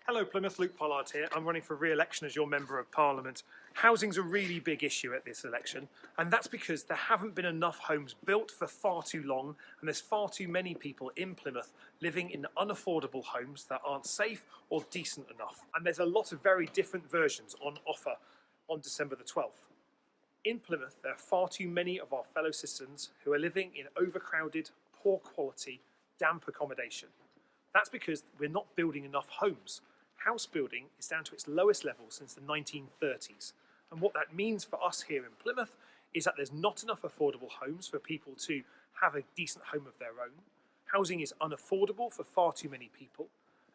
Hello Plymouth, Luke Pollard here. I'm running for re-election as your Member of Parliament. Housing's a really big issue at this election, and that's because there haven't been enough homes built for far too long, and there's far too many people in Plymouth living in unaffordable homes that aren't safe or decent enough. And there's a lot of very different versions on offer on December the 12th. In Plymouth, there are far too many of our fellow citizens who are living in overcrowded, poor quality, damp accommodation. That's because we're not building enough homes. House building is down to its lowest level since the 1930s. And what that means for us here in Plymouth is that there's not enough affordable homes for people to have a decent home of their own. Housing is unaffordable for far too many people.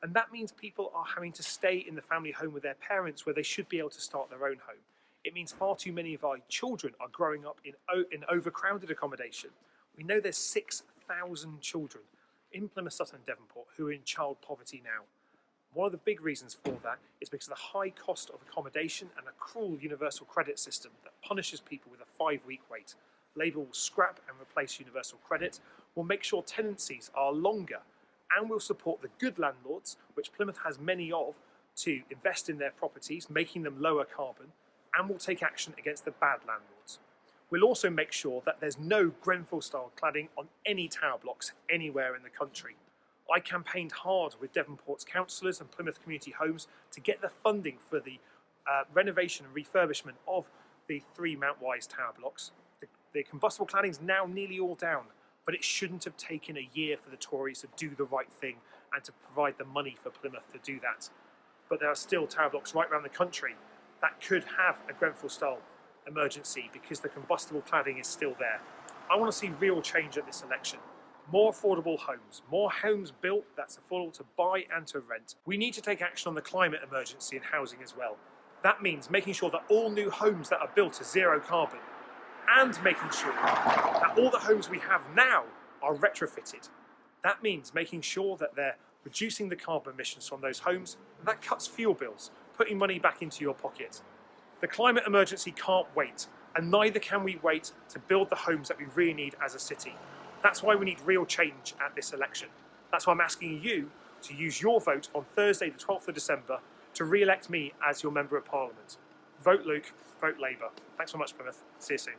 And that means people are having to stay in the family home with their parents where they should be able to start their own home. It means far too many of our children are growing up in overcrowded accommodation. We know there's 6,000 children in Plymouth, Sutton and Devonport who are in child poverty now. One of the big reasons for that is because of the high cost of accommodation and a cruel universal credit system that punishes people with a 5-week wait. Labour will scrap and replace universal credit, will make sure tenancies are longer, and will support the good landlords, which Plymouth has many of, to invest in their properties, making them lower carbon, and will take action against the bad landlords. We'll also make sure that there's no Grenfell-style cladding on any tower blocks anywhere in the country. I campaigned hard with Devonport's councillors and Plymouth Community Homes to get the funding for the renovation and refurbishment of the 3 Mount Wise tower blocks. The combustible cladding is now nearly all down, but it shouldn't have taken a year for the Tories to do the right thing and to provide the money for Plymouth to do that. But there are still tower blocks right around the country that could have a Grenfell-style emergency because the combustible cladding is still there. I want to see real change at this election. More affordable homes, more homes built that's affordable to buy and to rent. We need to take action on the climate emergency in housing as well. That means making sure that all new homes that are built are zero carbon, and making sure that all the homes we have now are retrofitted. That means making sure that they're reducing the carbon emissions from those homes, and that cuts fuel bills, putting money back into your pocket. The climate emergency can't wait, and neither can we wait to build the homes that we really need as a city. That's why we need real change at this election. That's why I'm asking you to use your vote on Thursday, the 12th of December, to re-elect me as your Member of Parliament. Vote Luke, vote Labour. Thanks so much, Plymouth. See you soon.